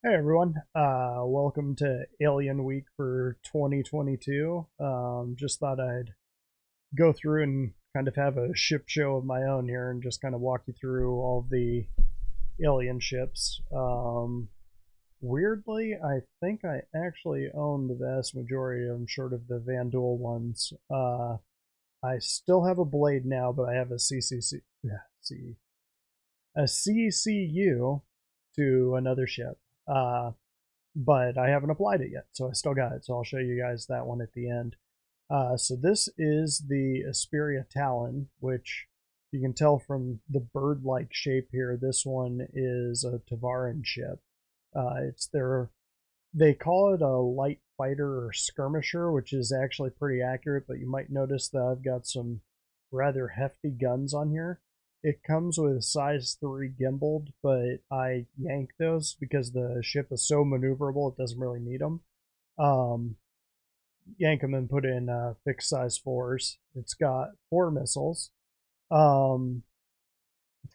Hey everyone, welcome to Alien Week for 2022. Just thought I'd go through and kind of have a ship show of my own here and just kind of walk you through all the alien ships. Weirdly, I think I actually own the vast majority of them, short of the Vandal ones. I still have a Blade now, but I have a CCU to another ship. But I haven't applied it yet, so I still got it. So I'll show you guys that one at the end. So this is the Asperia Talon, which you can tell from the bird-like shape here. This one is a Tavaran ship. They call it a light fighter or skirmisher, which is actually pretty accurate, but you might notice that I've got some rather hefty guns on here. It comes with size 3 gimbaled, but I yank those because the ship is so maneuverable it doesn't really need them. Um, Yank them and put in fixed size 4s. It's got 4 missiles. Um,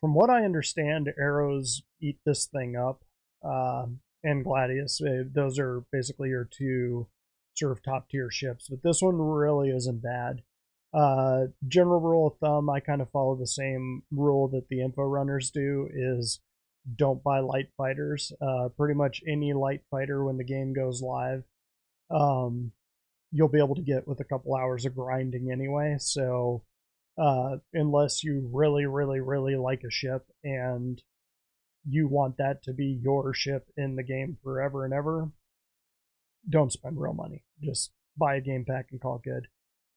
from what I understand, arrows eat this thing up. And Gladius, those are basically your two sort of top tier ships. But this one really isn't bad. General rule of thumb, I kind of follow the same rule that the info runners do: is don't buy light fighters. Pretty much any light fighter when the game goes live, um, you'll be able to get with a couple hours of grinding anyway. So unless you really, really, really like a ship and you want that to be your ship in the game forever and ever, don't spend real money. Just buy a game pack and call it good.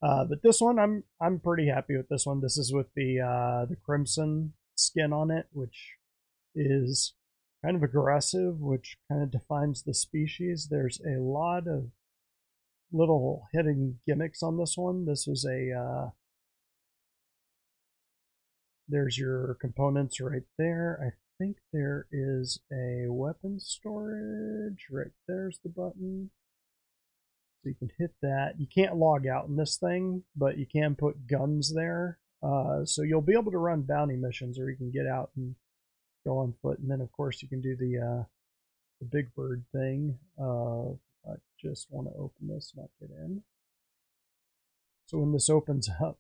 But this one, I'm pretty happy with this one. This is with the crimson skin on it, which is kind of aggressive, which kind of defines the species. There's a lot of little hidden gimmicks on this one. This was there's your components right there. I think there is a weapon storage right there's the button. So you can hit that. You can't log out in this thing, but you can put guns there. So you'll be able to run bounty missions, or you can get out and go on foot. And then, of course, you can do the big bird thing. I just want to open this, not get in. So when this opens up,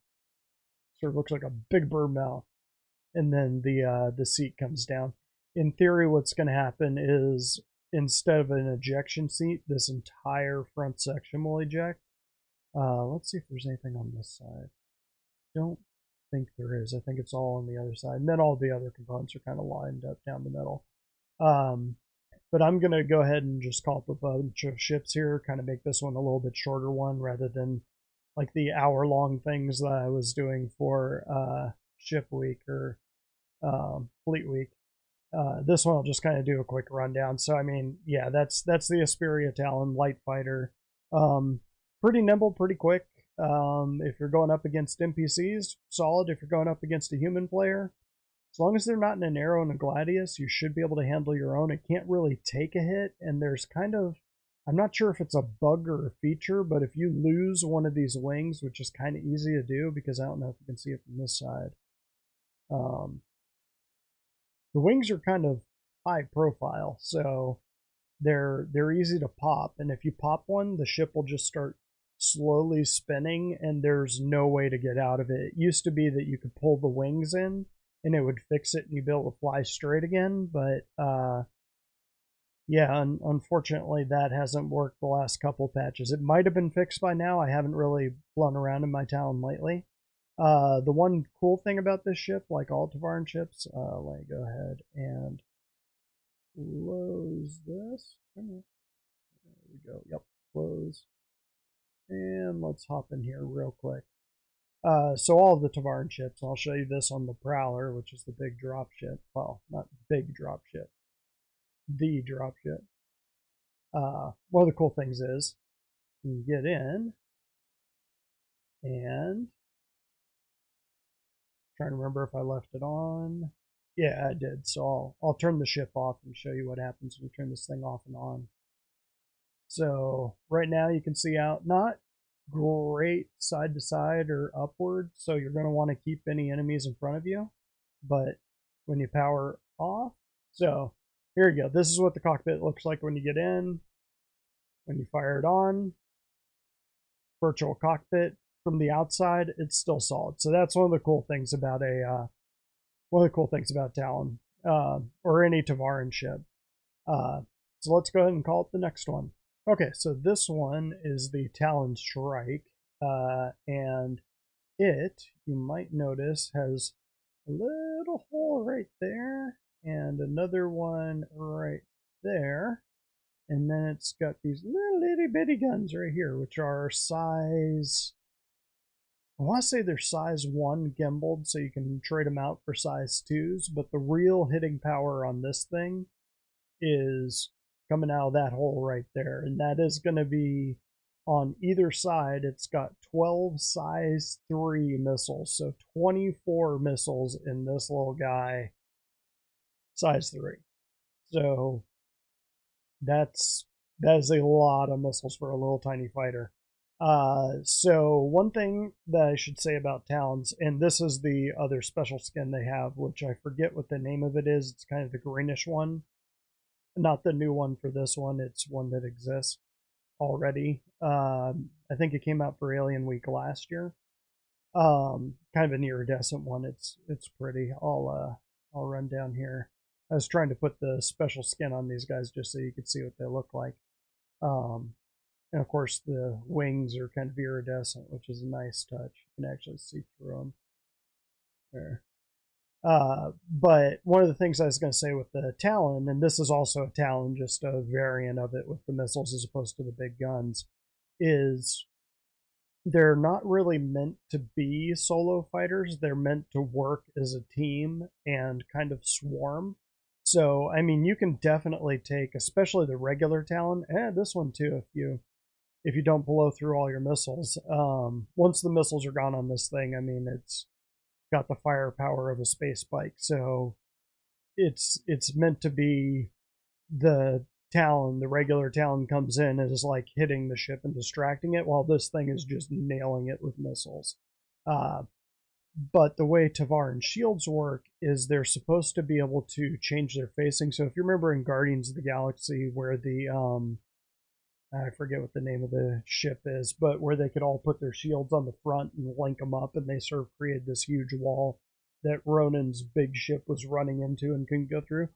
it sort of looks like a big bird mouth, and then the seat comes down. In theory, what's going to happen is instead of an ejection seat, this entire front section will eject. Let's see if there's anything on this side. Don't think there is. I think it's all on the other side. And then all the other components are kind of lined up down the middle. Um, but I'm going to go ahead and just call up a bunch of ships here, kind of make this one a little bit shorter one rather than like the hour-long things that I was doing for Ship Week or Fleet Week. This one I'll just kind of do a quick rundown. So I mean, yeah, that's the Asperia Talon light fighter. Um, Pretty nimble, pretty quick. If you're going up against NPCs, solid. If you're going up against a human player, as long as they're not in an arrow and a gladius, you should be able to handle your own. It can't really take a hit, and there's kind of, I'm not sure if it's a bug or a feature, but if you lose one of these wings, which is kind of easy to do because I don't know if you can see it from this side, um, the wings are kind of high profile, so they're easy to pop. And if you pop one, the ship will just start slowly spinning, and there's no way to get out of it. It used to be that you could pull the wings in, and it would fix it, and you'd be able to fly straight again. But yeah, unfortunately, that hasn't worked the last couple patches. It might have been fixed by now. I haven't really flown around in my town lately. The one cool thing about this ship, like all Tavaran ships, let me go ahead and close this. There we go. Yep, close. And let's hop in here real quick. So all of the Tavaran ships, I'll show you this on the Prowler, which is the big drop ship. Well, not big drop ship, the drop ship. One of the cool things is you can get in and trying to remember if I left it on. Yeah, I did. So I'll turn the ship off and show you what happens when you turn this thing off and on. So right now you can see out, not great side to side or upward, so you're going to want to keep any enemies in front of you. But when you power off, so here you go. This is what the cockpit looks like when you get in. When you fire it on, virtual cockpit from the outside, it's still solid. So that's one of the cool things about Talon or any Tavaran ship. So let's go ahead and call it the next one. Okay, so this one is the Talon Strike, and it, you might notice, has a little hole right there and another one right there. And then it's got these little itty bitty guns right here, which are size, I want to say they're size 1 gimbaled, so you can trade them out for size 2s, but the real hitting power on this thing is coming out of that hole right there, and that is going to be on either side. It's got 12 size 3 missiles, so 24 missiles in this little guy, size 3. So that is a lot of missiles for a little tiny fighter. So one thing that I should say about Talons, and this is the other special skin they have, which I forget what the name of it is. It's kind of the greenish one. Not the new one for this one. It's one that exists already. I think it came out for Alien Week last year. Kind of an iridescent one. It's pretty. I'll run down here. I was trying to put the special skin on these guys just so you could see what they look like. And of course the wings are kind of iridescent, which is a nice touch. You can actually see through them. There. But one of the things I was going to say with the Talon, and this is also a Talon, just a variant of it with the missiles as opposed to the big guns, is they're not really meant to be solo fighters. They're meant to work as a team and kind of swarm. So, I mean, you can definitely take, especially the regular Talon, and this one too, if you don't blow through all your missiles. Once the missiles are gone on this thing, I mean, it's got the firepower of a space bike. So it's meant to be the Talon, the regular Talon comes in and is like hitting the ship and distracting it, while this thing is just nailing it with missiles. But the way Tavaran shields work is they're supposed to be able to change their facing. So if you remember in Guardians of the Galaxy where the I forget what the name of the ship is, but where they could all put their shields on the front and link them up, and they sort of created this huge wall that Ronan's big ship was running into and couldn't go through.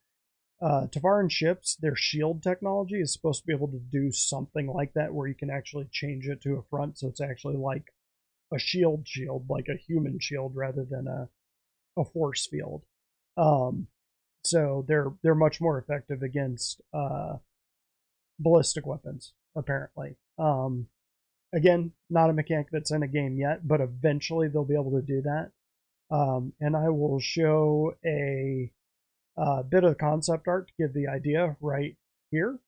Tavaran ships, their shield technology is supposed to be able to do something like that, where you can actually change it to a front, so it's actually like a shield, like a human shield, rather than a force field. So they're much more effective against ballistic weapons, apparently. Again, not a mechanic that's in a game yet, but eventually they'll be able to do that. And I will show a bit of concept art to give the idea right here.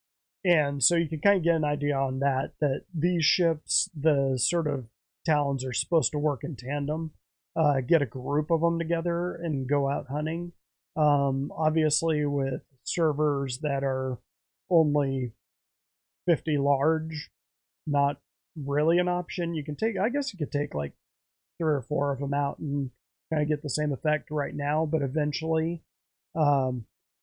And so you can kind of get an idea on that these ships, the sort of Talons, are supposed to work in tandem, get a group of them together and go out hunting. Obviously with servers that are only 50 large, not really an option. You can take, I guess you could take like 3 or 4 of them out and kind of get the same effect right now, but eventually,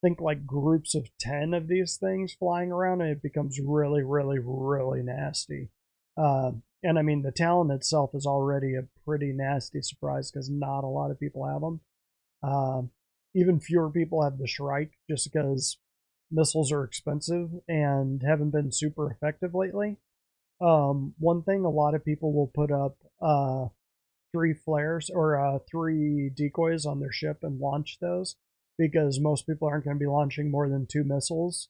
think like groups of 10 of these things flying around and it becomes really, really, really nasty. And I mean, the Talon itself is already a pretty nasty surprise because not a lot of people have them. Even fewer people have the Shrike just because missiles are expensive and haven't been super effective lately. One thing, a lot of people will put up 3 flares or 3 decoys on their ship and launch those because most people aren't going to be launching more than 2 missiles.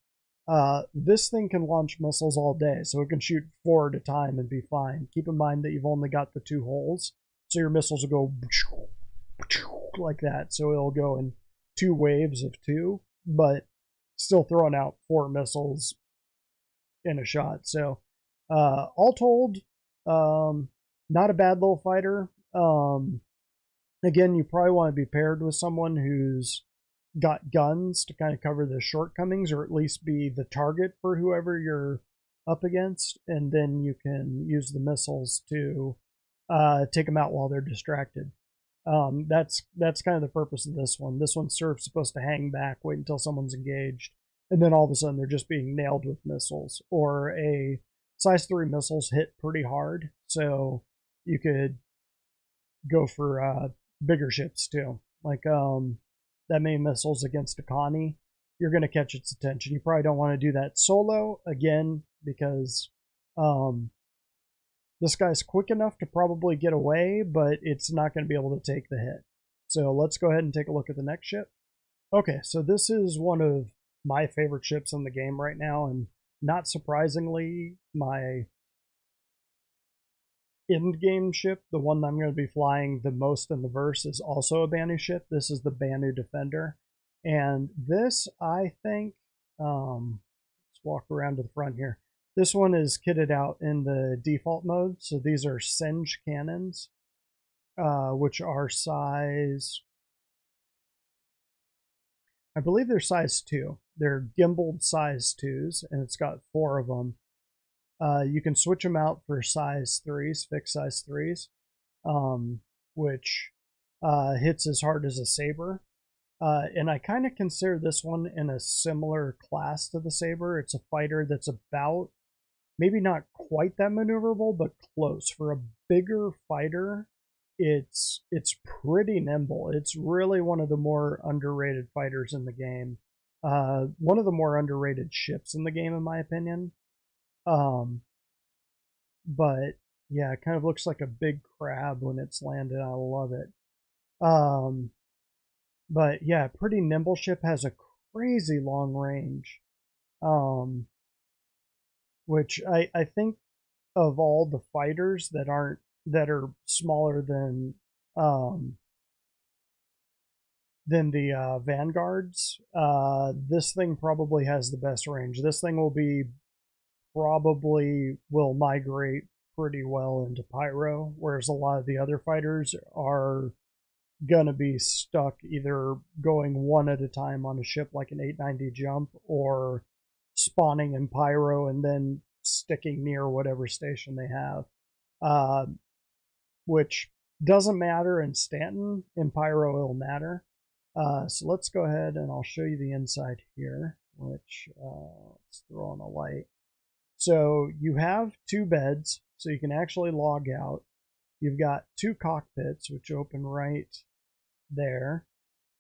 This thing can launch missiles all day, so it can shoot 4 at a time and be fine. Keep in mind that you've only got the 2 holes, so your missiles will go like that. So it'll go in 2 waves of 2, but still throwing out 4 missiles in a shot. So all told, not a bad little fighter. Again, you probably want to be paired with someone who's got guns to kind of cover the shortcomings, or at least be the target for whoever you're up against, and then you can use the missiles to take them out while they're distracted. That's kind of the purpose of this one. This one's sort of supposed to hang back, wait until someone's engaged, and then all of a sudden they're just being nailed with missiles, or a size 3 missiles hit pretty hard, so you could go for bigger ships too. Like that many missiles against a Connie, you're going to catch its attention. You probably don't want to do that solo again because um, this guy's quick enough to probably get away, but it's not going to be able to take the hit. So let's go ahead and take a look at the next ship. Okay, so this is one of my favorite ships in the game right now, and not surprisingly, my end-game ship, the one I'm going to be flying the most in the verse, is also a Banu ship. This is the Banu Defender. And this, I think, let's walk around to the front here. This one is kitted out in the default mode. So these are Singe cannons, which are size, I believe they're size 2. They're gimbaled size 2s, and it's got 4 of them. You can switch them out for size 3s, fixed size 3s, which hits as hard as a Saber. And I kind of consider this one in a similar class to the Saber. It's a fighter that's about, maybe not quite that maneuverable, but close. For a bigger fighter, it's pretty nimble. It's really one of the more underrated fighters in the game. One of the more underrated ships in the game, in my opinion. But yeah, it kind of looks like a big crab when it's landed. I love it. But yeah, pretty nimble ship, has a crazy long range. Which I think of all the fighters that are smaller than the Vanguards, this thing probably has the best range. This thing will migrate pretty well into Pyro, whereas a lot of the other fighters are gonna be stuck either going one at a time on a ship like an 890 jump, or spawning in Pyro and then sticking near whatever station they have, which doesn't matter in Stanton. In Pyro it'll matter. So let's go ahead and I'll show you the inside here, which let's throw on a light. So you have 2 beds, so you can actually log out. You've got 2 cockpits, which open right there,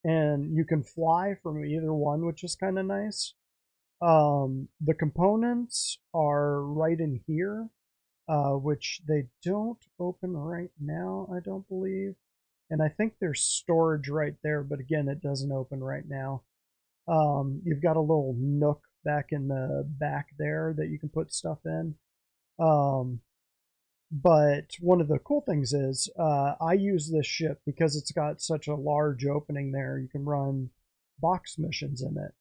and you can fly from either one, which is kind of nice. The components are right in here, which they don't open right now, I don't believe. And I think there's storage right there, but again, it doesn't open right now. You've got a little nook back in the back there that you can put stuff in. But one of the cool things is I use this ship because it's got such a large opening there. You can run box missions in it.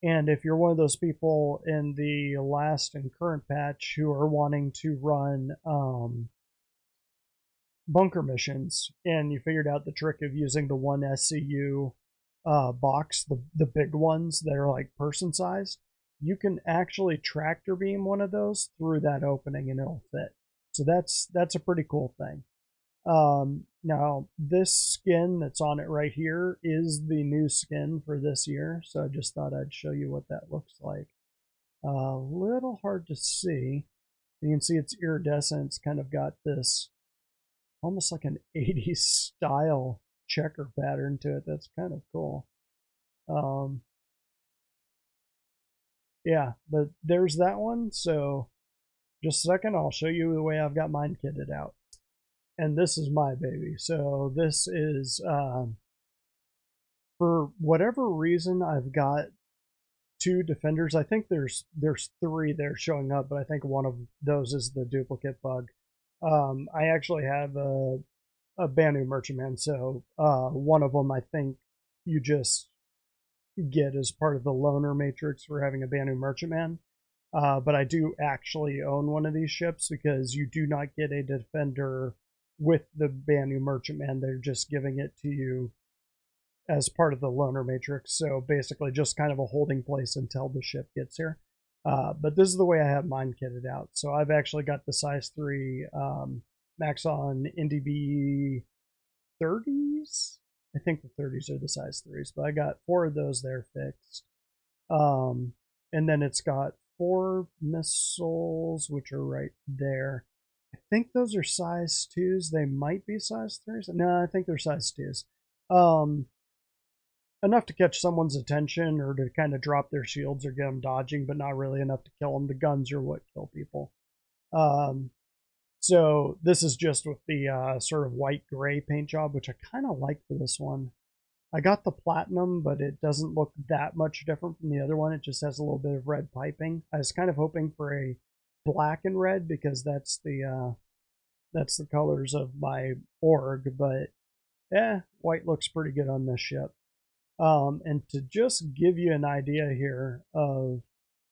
And if you're one of those people in the last and current patch who are wanting to run bunker missions, and you figured out the trick of using the 1 SCU box, the big ones that are like person sized, you can actually tractor beam one of those through that opening and it'll fit. So that's a pretty cool thing. Now this skin that's on it right here is the new skin for this year, so I just thought I'd show you what that looks like. A little hard to see. You can see it's iridescent. It's kind of got this almost like an 80s style checker pattern to it. That's kind of cool. Yeah, but there's that one. So just a second, I'll show you the way I've got mine kitted out. And this is my baby. So this is, for whatever reason, I've got 2 defenders. I think there's 3 there showing up, but I think one of those is the duplicate bug. I actually have a Banu Merchantman, so one of them I think you just get as part of the loaner matrix for having a Banu Merchantman. But I do actually own one of these ships because you do not get a defender with the Banu Merchantman. They're just giving it to you as part of the loaner matrix. So basically just kind of a holding place until the ship gets here. But this is the way I have mine kitted out. So I've actually got the size 3 Maxon NDB 30s. I think the 30s are the size 3s, but I got 4 of those there fixed. And then it's got 4 missiles, which are right there. I think those are size 2s. They might be size 3s. No, I think they're size 2s. Enough to catch someone's attention or to kind of drop their shields or get them dodging, but not really enough to kill them. The guns are what kill people. So this is just with the sort of white-gray paint job, which I kind of like for this one. I got the platinum, but it doesn't look that much different from the other one. It just has a little bit of red piping. I was kind of hoping for a black and red because that's the colors of my org, but white looks pretty good on this ship. And to just give you an idea here of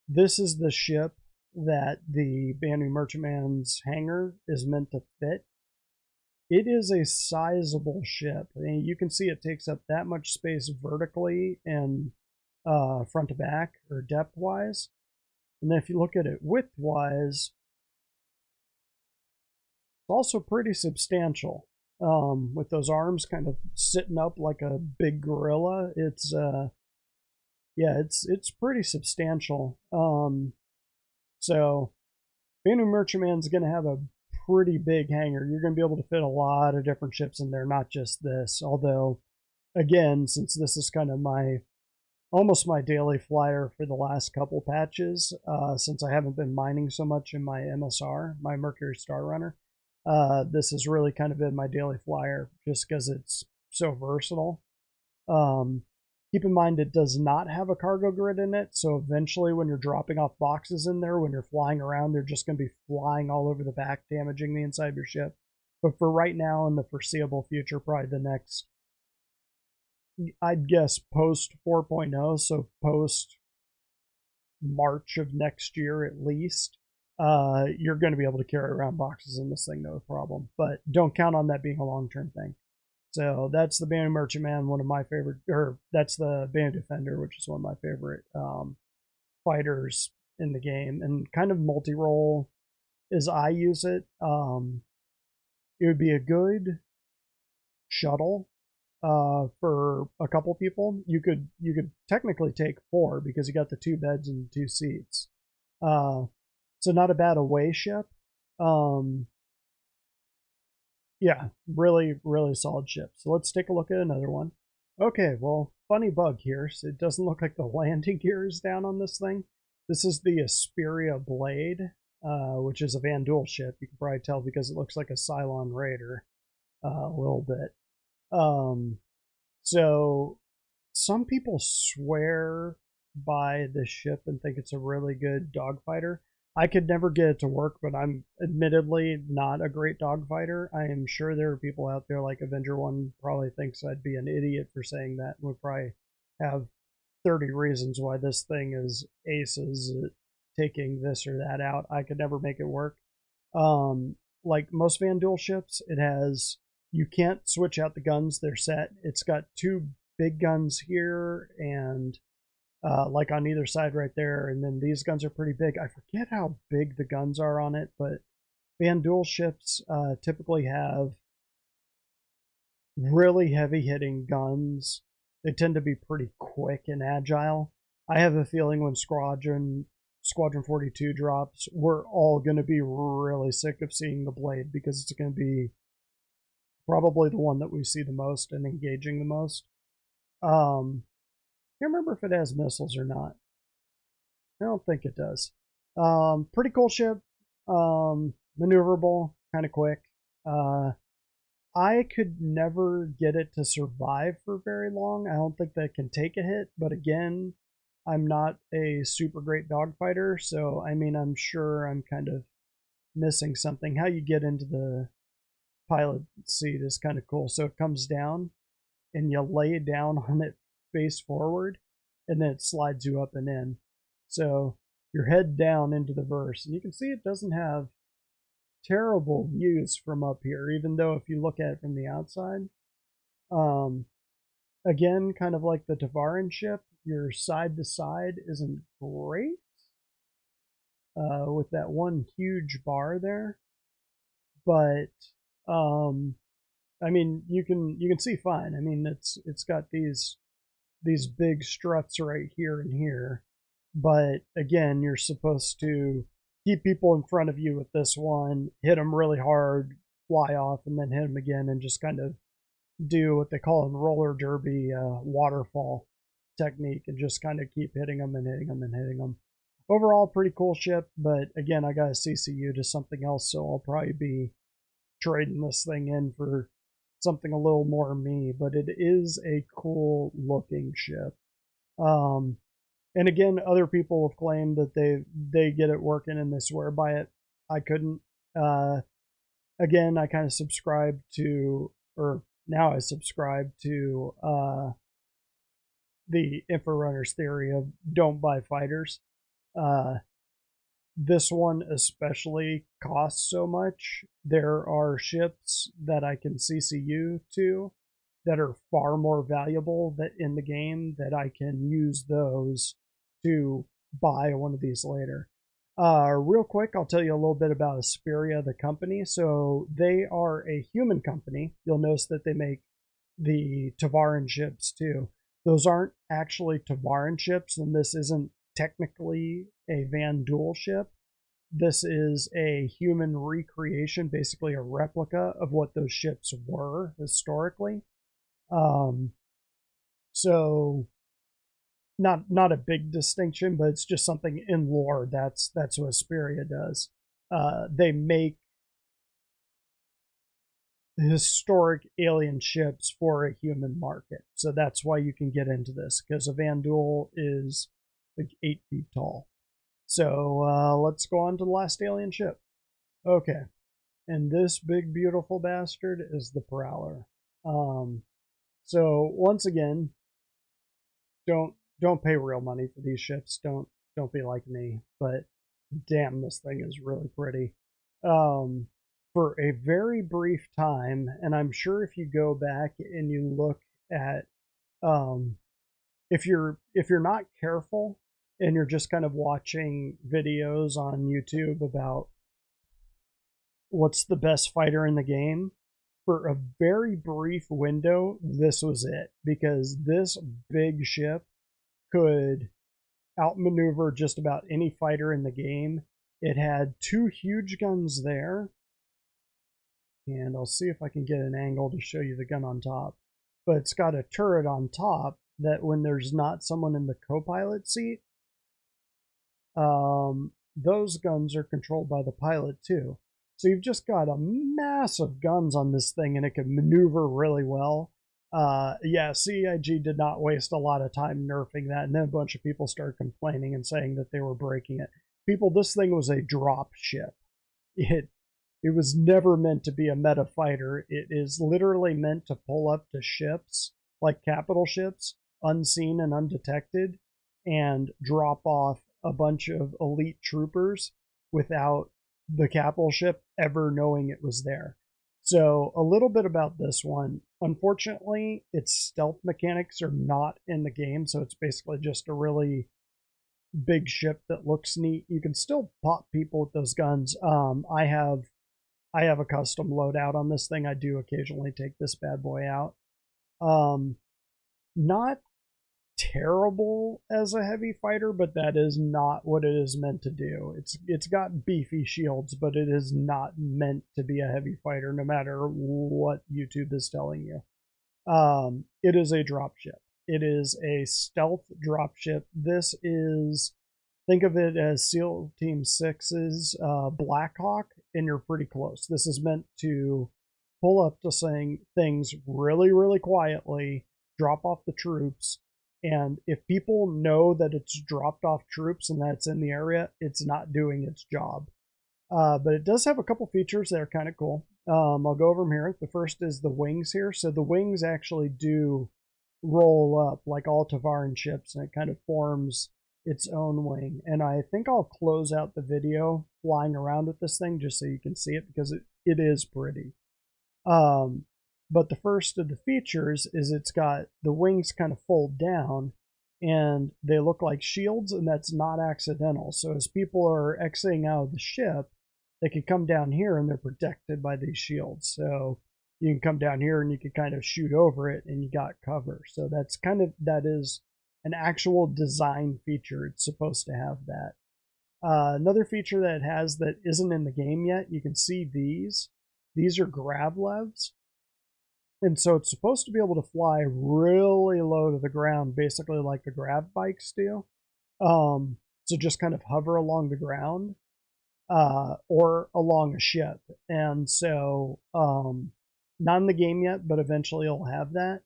this is the ship that the Banu Merchantman's hangar is meant to fit. It is a sizable ship. I mean, you can see it takes up that much space vertically and front to back or depth wise. And then if you look at it width wise, it's also pretty substantial. With those arms kind of sitting up like a big gorilla, it's pretty substantial. So Banu Merchantman's going to have a pretty big hangar. You're going to be able to fit a lot of different ships in there, not just this. Although, again, since this is kind of almost my daily flyer for the last couple patches, since I haven't been mining so much in my MSR, my Mercury Star Runner, this has really kind of been my daily flyer just because it's so versatile. Keep in mind it does not have a cargo grid in it, so eventually when you're dropping off boxes in there, when you're flying around, they're just going to be flying all over the back, damaging the inside of your ship. But for right now, in the foreseeable future, probably the next, I'd guess post 4.0, so post March of next year at least, you're going to be able to carry around boxes in this thing, no problem. But don't count on that being a long-term thing. So that's the Banu Merchantman, one of my favorite, or that's the Banu Defender, which is one of my favorite fighters in the game, and kind of multi-role as I use it. It would be a good shuttle for a couple people. You could technically take 4 because you got the 2 beds and 2 seats. So not a bad away ship. Yeah, really, really solid ship. So let's take a look at another one. Okay, well, funny bug here. So it doesn't look like the landing gear is down on this thing. This is the Asperia Blade, which is a Vandal ship. You can probably tell because it looks like a Cylon Raider a little bit. So some people swear by this ship and think it's a really good dogfighter. I could never get it to work, but I'm admittedly not a great dogfighter. I am sure there are people out there like Avenger One probably thinks I'd be an idiot for saying that, and would probably have 30 reasons why this thing is aces at taking this or that out. I could never make it work. Like most Vandal ships, you can't switch out the guns, they're set. It's got 2 big guns here and like on either side right there, and then these guns are pretty big. I forget how big the guns are on it, but Vandal ships typically have really heavy hitting guns. They tend to be pretty quick and agile. I have a feeling when Squadron 42 drops, we're all going to be really sick of seeing the Blade because it's going to be probably the one that we see the most and engaging the most. I can't remember if it has missiles or not. I don't think it does. Pretty cool ship. Maneuverable, kind of quick. I could never get it to survive for very long. I don't think that it can take a hit, but again, I'm not a super great dogfighter, so I mean, I'm sure I'm kind of missing something. How you get into the pilot seat is kind of cool. So it comes down, and you lay down on it face forward, and then it slides you up and in. So you're head down into the verse, and you can see it doesn't have terrible views from up here, even though if you look at it from the outside, again, kind of like the Tavaran ship, your side to side isn't great with that one huge bar there, but I mean, you can see fine. I mean, it's got these big struts right here and here, But again, you're supposed to keep people in front of you with this one, hit them really hard, fly off, and then hit them again, and just kind of do what they call in roller derby waterfall technique, and just kind of keep hitting them and hitting them and hitting them. Overall, pretty cool ship, but again, I got a CCU to something else, so I'll probably be trading this thing in for something a little more me, but it is a cool looking ship. And again, other people have claimed that they get it working and they swear by it. I couldn't. Again, I kind of subscribe to, or now I subscribe to the Infrarunner's theory of don't buy fighters. This one especially costs so much. There are ships that I can CCU to that are far more valuable that in the game that I can use those to buy one of these later. Real quick, I'll tell you a little bit about Asperia, the company. So they are a human company. You'll notice that they make the Tavaran ships too. Those aren't actually Tavaran ships, and this isn't technically a Van Duel ship. This is a human recreation, basically a replica of what those ships were historically. So not a big distinction, but it's just something in lore. That's what Asperia does. They make historic alien ships for a human market, so that's why you can get into this, because a Van Duel is like 8 feet tall. So let's go on to the last alien ship. Okay, and this big beautiful bastard is the Prowler. So once again, don't pay real money for these ships. Don't be like me. But damn, this thing is really pretty. For a very brief time, and I'm sure if you go back and you look at, if you're not careful and you're just kind of watching videos on YouTube about what's the best fighter in the game, for a very brief window, this was it, because this big ship could outmaneuver just about any fighter in the game. It had 2 huge guns there, and I'll see if I can get an angle to show you the gun on top. But it's got a turret on top that when there's not someone in the co-pilot seat, those guns are controlled by the pilot too. So you've just got a massive guns on this thing, and it can maneuver really well. Yeah, CIG did not waste a lot of time nerfing that, and then a bunch of people started complaining and saying that they were breaking it. People, this thing was a drop ship. It was never meant to be a meta fighter. It is literally meant to pull up to ships, like capital ships, unseen and undetected, and drop off a bunch of elite troopers without the capital ship ever knowing it was there. So a little bit about this one. Unfortunately, its stealth mechanics are not in the game, so it's basically just a really big ship that looks neat. You can still pop people with those guns. I have a custom loadout on this thing. I do occasionally take this bad boy out. Not terrible as a heavy fighter, but that is not what it is meant to do. It's got beefy shields, but it is not meant to be a heavy fighter, no matter what YouTube is telling you. It is a dropship. It is a stealth dropship. This is, think of it as SEAL Team 6's Blackhawk, and you're pretty close. This is meant to pull up to saying things really, really quietly, drop off the troops, and if people know that it's dropped off troops and that it's in the area, it's not doing its job. But it does have a couple features that are kind of cool. I'll go over them here. The first is the wings here. So the wings actually do roll up like all Tavaran ships, and it kind of forms its own wing. And I think I'll close out the video flying around with this thing just so you can see it, because it is pretty. But the first of the features is it's got the wings kind of fold down, and they look like shields, and that's not accidental. So as people are exiting out of the ship, they can come down here and they're protected by these shields. So you can come down here and you can kind of shoot over it and you got cover. So that is an actual design feature. It's supposed to have that. Another feature that it has that isn't in the game yet, you can see these. These are grab levs. And so it's supposed to be able to fly really low to the ground, basically like the grab bikes do. So just kind of hover along the ground or along a ship. And so not in the game yet, but eventually it'll have that.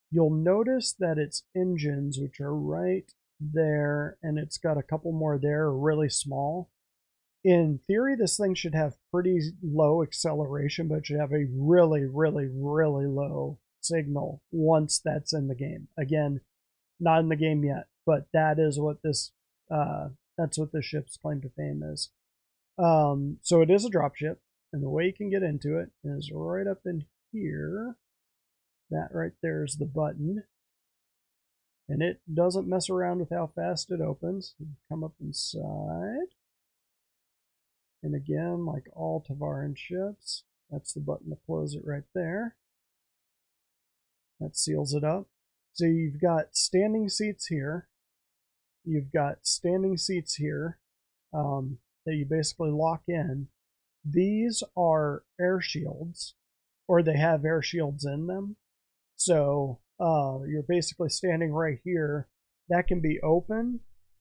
You'll notice that its engines, which are right there, and it's got a couple more there, are really small. In theory, this thing should have pretty low acceleration, but it should have a really, really, really low signal once that's in the game. Again, not in the game yet, but that is what this that's what this ship's claim to fame is. So it is a dropship, and the way you can get into it is right up in here. That right there is the button. And it doesn't mess around with how fast it opens. You come up inside. And again, like all Tavaran ships, that's the button to close it right there. That seals it up. So you've got standing seats here. You've got standing seats here that you basically lock in. These are air shields, or they have air shields in them. So you're basically standing right here. That can be open,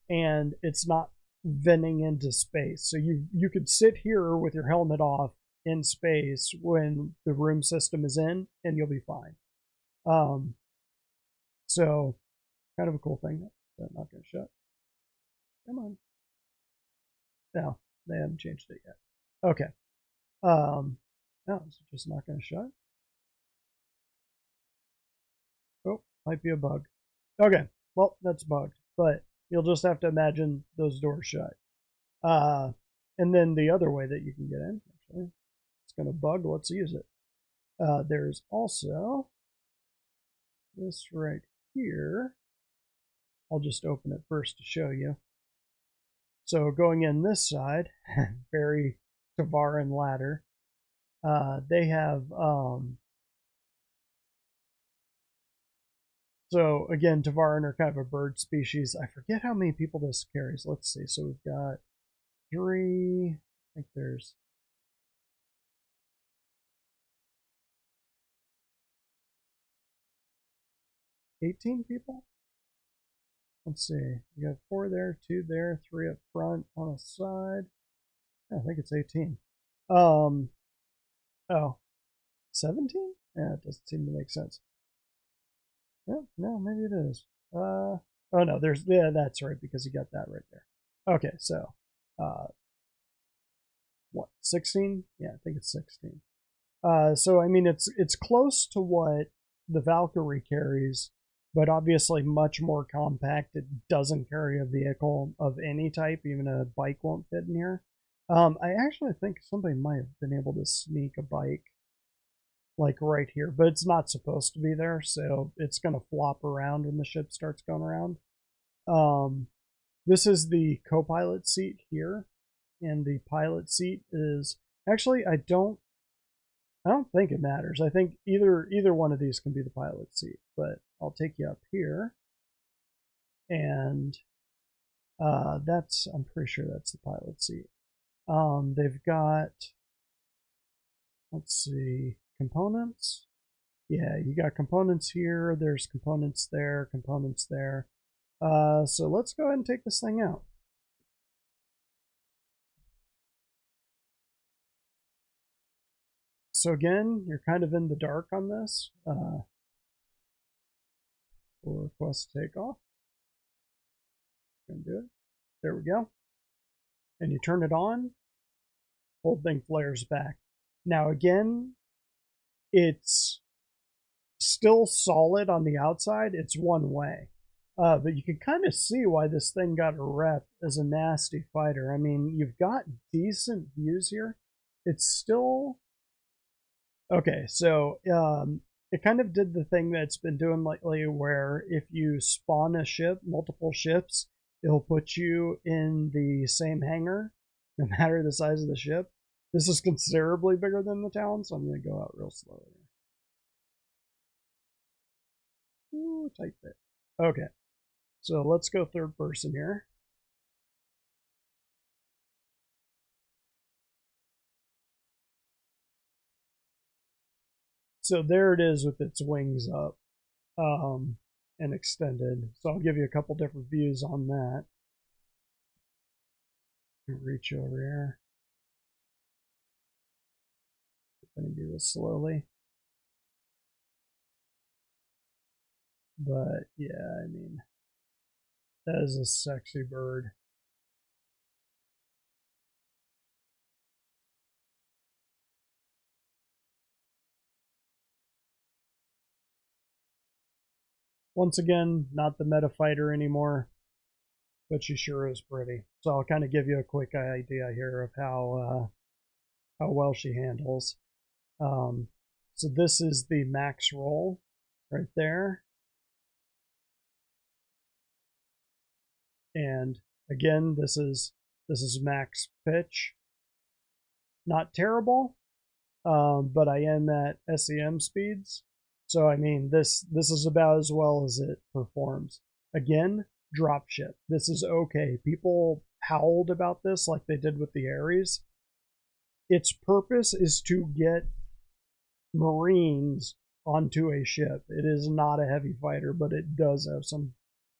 and it's not venting into space. So you could sit here with your helmet off in space when the room system is in, and you'll be fine. So kind of a cool thing. That's not going to shut. Come on. No, they haven't changed it yet. Okay. No, it's just not going to shut. Oh, might be a bug. Okay, well, that's bugged, but you'll just have to imagine those doors shut. And then the other way that you can get in, actually, it's going to bug. Let's use it. There's also this right here. I'll just open it first to show you. So going in this side, very Tavaran ladder, they have... So again, Tavaran are kind of a bird species. I forget how many people this carries. Let's see. So we've got 3. I think there's 18 people. Let's see. We got 4 there, 2 there, 3 up front on a side. Yeah, I think it's 18. Oh, 17? Yeah, it doesn't seem to make sense. Yeah, no, maybe it is. Oh no, yeah, that's right, because you got that right there. Okay, so what, 16? Yeah, I think it's 16. So I mean, it's close to what the Valkyrie carries, but obviously much more compact. It doesn't carry a vehicle of any type. Even a bike won't fit in here. I actually think somebody might have been able to sneak a bike like right here, but it's not supposed to be there, so it's going to flop around when the ship starts going around. This is the co-pilot seat here, and the pilot seat is actually I don't think it matters. I think either one of these can be the pilot seat, but I'll take you up here, and I'm pretty sure that's the pilot seat. They've got, let's see, components. Yeah, you got components here, there's components there, components there. So let's go ahead and take this thing out. So again, you're kind of in the dark on this. We'll request takeoff. Gonna do it. There we go. And you turn it on, whole thing flares back. Now again, it's still solid on the outside. It's one way. But you can kind of see why this thing got a rep as a nasty fighter. I mean, you've got decent views here. It's still... Okay, so it kind of did the thing that it's been doing lately, where if you spawn a ship, multiple ships, it'll put you in the same hangar, no matter the size of the ship. This is considerably bigger than the Talon, so I'm going to go out real slowly. Ooh, tight fit. Okay, So let's go third person here. So there it is with its wings up and extended. So I'll give you a couple different views on that. Reach over here. I'm going to do this slowly. But yeah, I mean, that is a sexy bird. Once again, not the meta fighter anymore, but she sure is pretty. So I'll kind of give you a quick idea here of how well she handles. So this is the max roll right there. And again, this is max pitch. Not terrible, but I am at SEM speeds. So I mean, this is about as well as it performs. Again, dropship. This is okay. People howled about this like they did with the Ares. Its purpose is to get Marines onto a ship. It is not a heavy fighter, but it does have some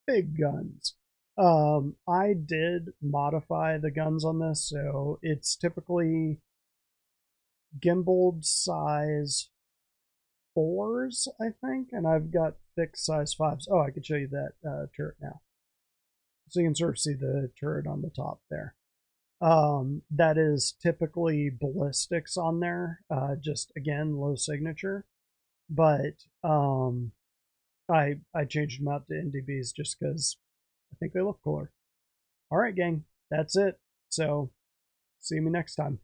big guns. I did modify the guns on this, so it's typically gimbaled size 4s, I think, and I've got fixed size 5s. Oh, I could show you that turret now. So you can sort of see the turret on the top there. That is typically ballistics on there, just again, low signature. But I changed them out to NDBs just because I think they look cooler. All right, gang, that's it. So see me next time.